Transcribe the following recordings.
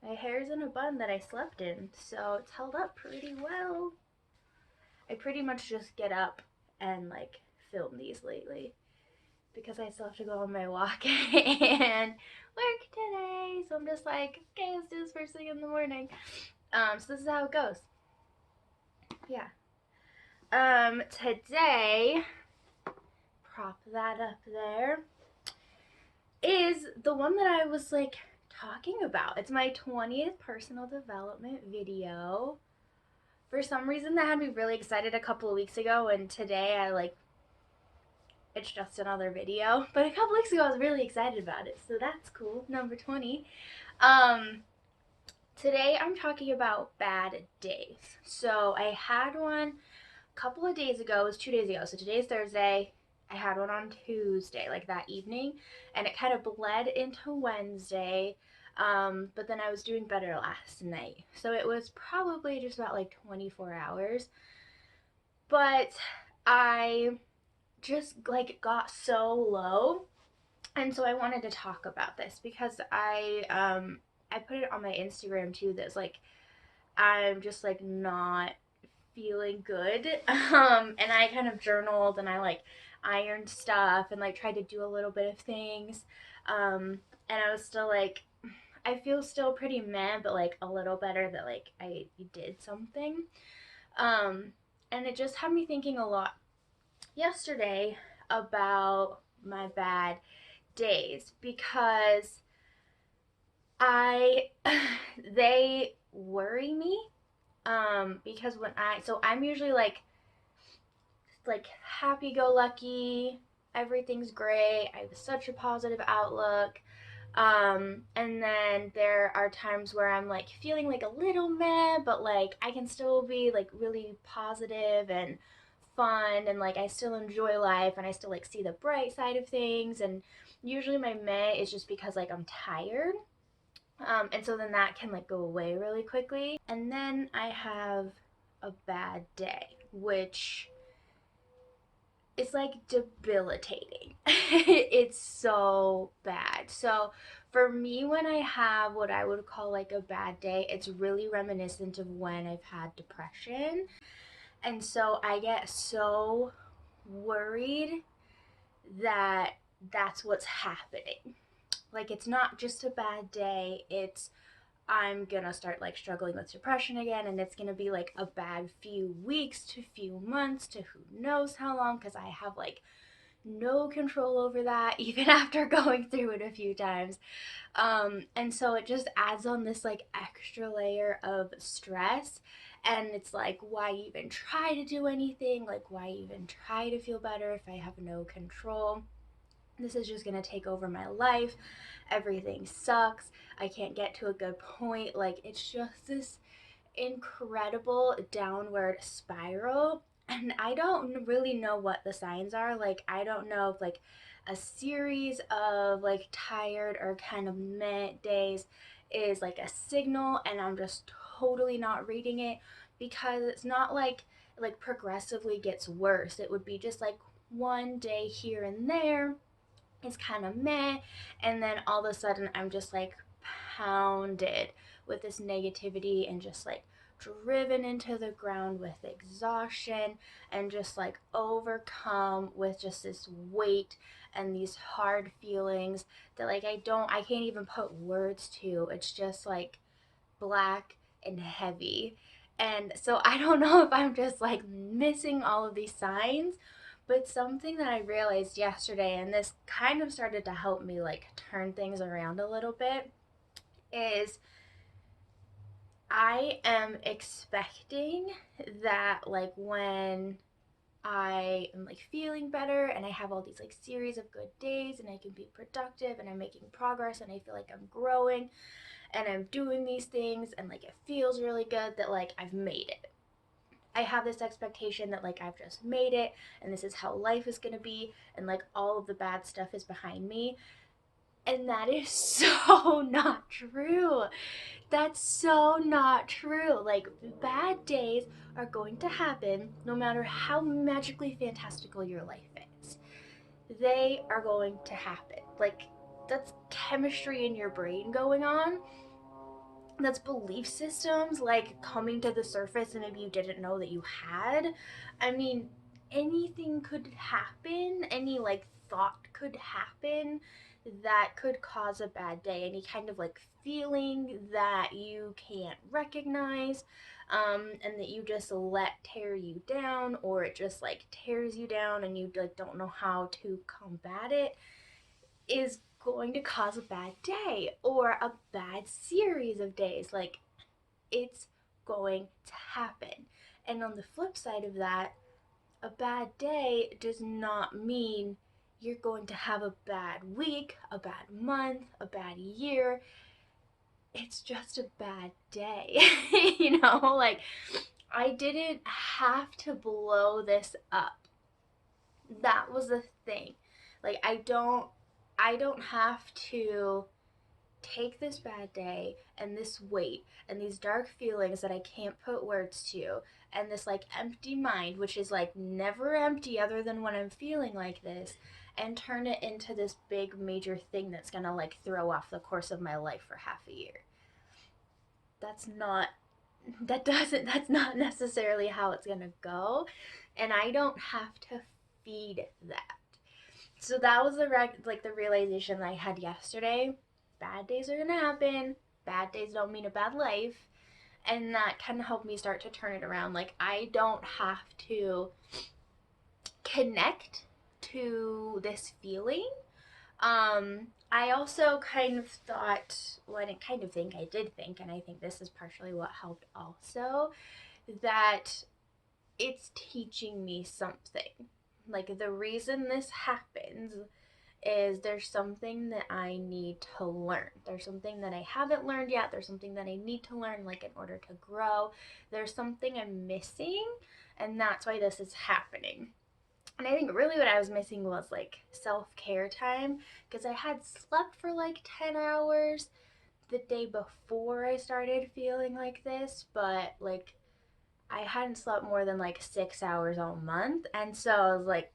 My hair's in a bun that I slept in, so it's held up pretty well. I pretty much just get up and like film these lately because I still have to go on my walk and work today. So I'm just like, okay, let's do this first thing in the morning. So this is how it goes. Yeah. Today, prop that up there, is the one that I was like talking about. It's my 20th personal development video. For some reason, that had me really excited a couple of weeks ago, and today it's just another video. But a couple weeks ago, I was really excited about it, so that's cool. Number 20. Um, Today I'm talking about bad days. So I had one a couple of days ago. It was 2 days ago. So today's Thursday. I had one on Tuesday, like that evening, and it kind of bled into Wednesday. But then I was doing better last night. So it was probably just about like 24 hours. But I just like got so low, and so I wanted to talk about this because I put it on my Instagram too. That's like I'm just like not feeling good. And I kind of journaled and I like ironed stuff and like tried to do a little bit of things. And I was still like, I feel still pretty meh, but like a little better that like I did something. Um, and it just had me thinking a lot yesterday about my bad days because I they worry me. Because I'm usually like happy go lucky, everything's great, I have such a positive outlook. And then there are times where I'm like feeling like a little meh, but like I can still be like really positive and fun, and like I still enjoy life and I still like see the bright side of things. And usually my meh is just because like I'm tired. And so then that can like go away really quickly. And then I have a bad day, which is like debilitating. It's so bad. So for me, when I have what I would call like a bad day, it's really reminiscent of when I've had depression. And so I get so worried that that's what's happening. Like it's not just a bad day, it's I'm gonna start like struggling with depression again, and it's gonna be like a bad few weeks to few months to who knows how long, because I have like no control over that even after going through it a few times. And so it just adds on this like extra layer of stress. And it's like, why even try to do anything? Like, why even try to feel better if I have no control? This is just gonna take over my life. Everything sucks. I can't get to a good point. Like, it's just this incredible downward spiral. And I don't really know what the signs are. Like, I don't know if like a series of like tired or kind of meh days is like a signal and I'm just totally not reading it, because it's not like progressively gets worse. It would be just like one day here and there is kind of meh, and then all of a sudden I'm just like pounded with this negativity and just like driven into the ground with exhaustion and just like overcome with just this weight and these hard feelings that like I can't even put words to. It's just like black and heavy. And so I don't know if I'm just like missing all of these signs, but something that I realized yesterday, and this kind of started to help me like turn things around a little bit, is I am expecting that like when I am like feeling better and I have all these like series of good days and I can be productive and I'm making progress and I feel like I'm growing and I'm doing these things and like it feels really good, that like I've made it. I have this expectation that like I've just made it and this is how life is going to be and like all of the bad stuff is behind me. And that is so not true. That's so not true. Like, bad days are going to happen no matter how magically fantastical your life is. They are going to happen. Like, that's chemistry in your brain going on. that's belief systems like coming to the surface and maybe you didn't know that you had. I mean, anything could happen, any like thought could happen that could cause a bad day, any kind of like feeling that you can't recognize, and that you just let tear you down, or it just like tears you down and you like don't know how to combat it, is going to cause a bad day or a bad series of days. Like, it's going to happen. And on the flip side of that, a bad day does not mean you're going to have a bad week, a bad month, a bad year. It's just a bad day. Like, I didn't have to blow this up. That was the thing. Like, I don't have to take this bad day and this weight and these dark feelings that I can't put words to, and this like empty mind, which is like never empty other than when I'm feeling like this, and turn it into this big major thing that's gonna like throw off the course of my life for half a year. That's not that's not necessarily how it's gonna go, and I don't have to feed that. So that was the realization that I had yesterday. Bad days are gonna happen. Bad days don't mean a bad life, and that kind of helped me start to turn it around. Like, I don't have to connect to this feeling. I also kind of thought, well, I didn't kind of think, I did think, and I think this is partially what helped also, that it's teaching me something. Like, the reason this happens is there's something that I need to learn. There's something that I haven't learned yet. There's something that I need to learn, like in order to grow. There's something I'm missing, and that's why this is happening. And I think really what I was missing was like self care time, because I had slept for like 10 hours the day before I started feeling like this, but like I hadn't slept more than like 6 hours all month. And so I was like,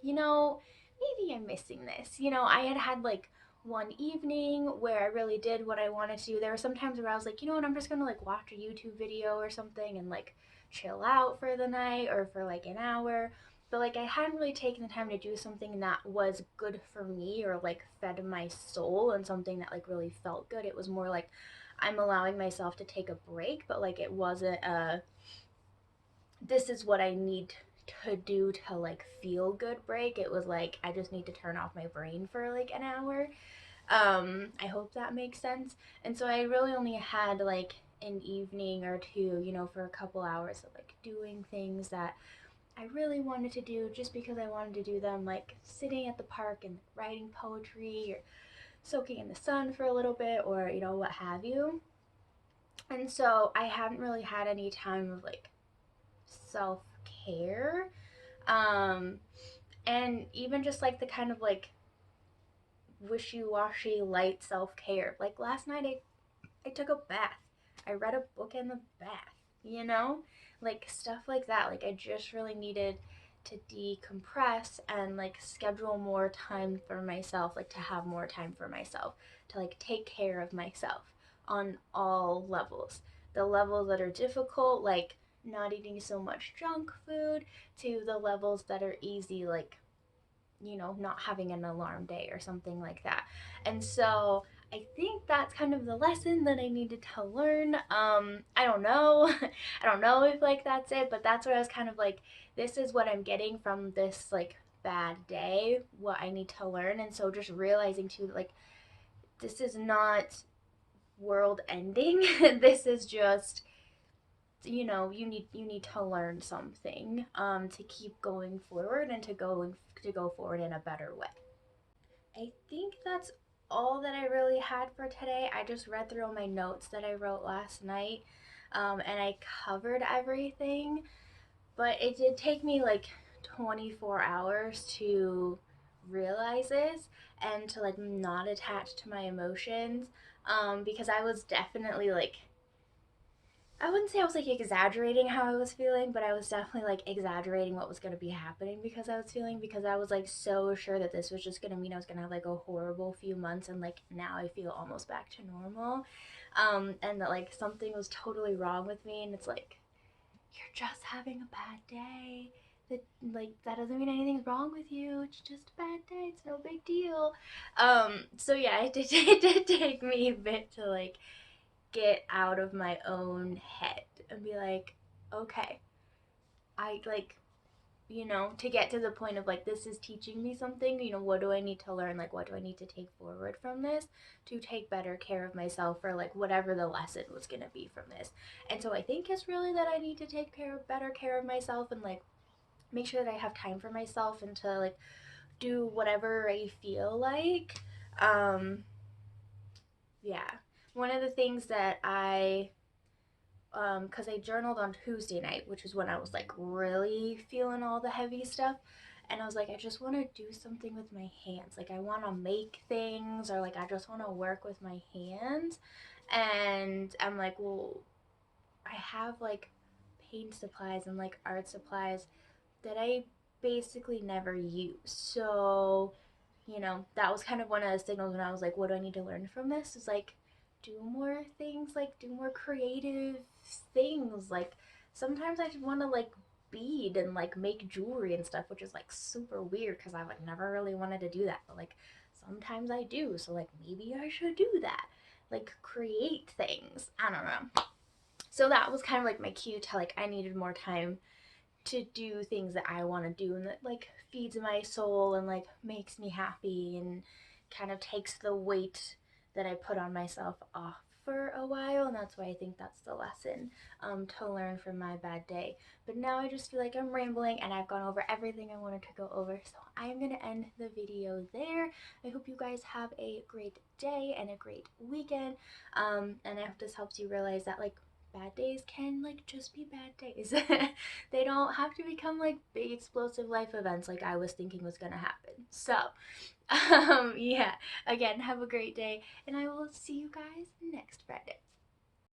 you know, maybe I'm missing this. I had had like one evening where I really did what I wanted to do. There were some times where I was like, you know what, I'm just gonna like watch a YouTube video or something and like chill out for the night or for like an hour. But like I hadn't really taken the time to do something that was good for me or like fed my soul and something that like really felt good. It was more like I'm allowing myself to take a break, but like it wasn't a this is what I need to do to like feel good break. It was like I just need to turn off my brain for like an hour. I hope that makes sense. And so I really only had like an evening or two, for a couple hours of like doing things that I really wanted to do just because I wanted to do them, like sitting at the park and writing poetry or soaking in the sun for a little bit or, what have you. And so I haven't really had any time of like self care. Um, and even just like the kind of like wishy washy light self care. Like last night, I took a bath. I read a book in the bath, you know? Like stuff like that. Like I just really needed to decompress and like schedule more time for myself, like to have more time for myself, to like take care of myself on all levels. The levels that are difficult, like not eating so much junk food, to the levels that are easy, like not having an alarm day or something like that. And so I think that's kind of the lesson that I needed to learn. I don't know. I don't know if like that's it, but that's what I was kind of like, this is what I'm getting from this like bad day, what I need to learn. And so just realizing too, like, this is not world ending. This is just you need to learn something to keep going forward and to go forward in a better way. I think that's all that I really had for today. I just read through all my notes that I wrote last night, and I covered everything, but it did take me like 24 hours to realize this and to like not attach to my emotions, because I was definitely like, I wouldn't say I was like exaggerating how I was feeling, but I was definitely like exaggerating what was going to be happening because I was feeling, because I was like so sure that this was just going to mean I was going to have like a horrible few months, and like now I feel almost back to normal. And that like something was totally wrong with me, and it's like, you're just having a bad day. That like that doesn't mean anything's wrong with you. It's just a bad day. It's no big deal. So yeah, it did take me a bit to like get out of my own head and be like, okay, I like, to get to the point of like, this is teaching me something, what do I need to learn? Like, what do I need to take forward from this to take better care of myself, or like whatever the lesson was going to be from this. And so I think it's really that I need to take better care of myself, and like make sure that I have time for myself and to like do whatever I feel like. Yeah. One of the things that because I journaled on Tuesday night, which is when I was like really feeling all the heavy stuff. And I was like, I just want to do something with my hands. Like, I want to make things, or like, I just want to work with my hands. And I'm like, well, I have like paint supplies and like art supplies that I basically never use. So, that was kind of one of the signals when I was like, what do I need to learn from this? Is like, do more things, like, do more creative things. Like, sometimes I just want to, like, bead and, like, make jewelry and stuff, which is, like, super weird because I've, like, never really wanted to do that. But, like, sometimes I do. So, like, maybe I should do that. Like, create things. I don't know. So that was kind of like my cue to, like, I needed more time to do things that I want to do and that like feeds my soul and like makes me happy and kind of takes the weight that I put on myself off for a while. And that's why I think that's the lesson, to learn from my bad day. But now I just feel like I'm rambling and I've gone over everything I wanted to go over, so I'm gonna end the video there. I hope you guys have a great day and a great weekend, and I hope this helps you realize that like bad days can like just be bad days. They don't have to become like big explosive life events like I was thinking was gonna happen. So, yeah, again, have a great day, and I will see you guys next Friday.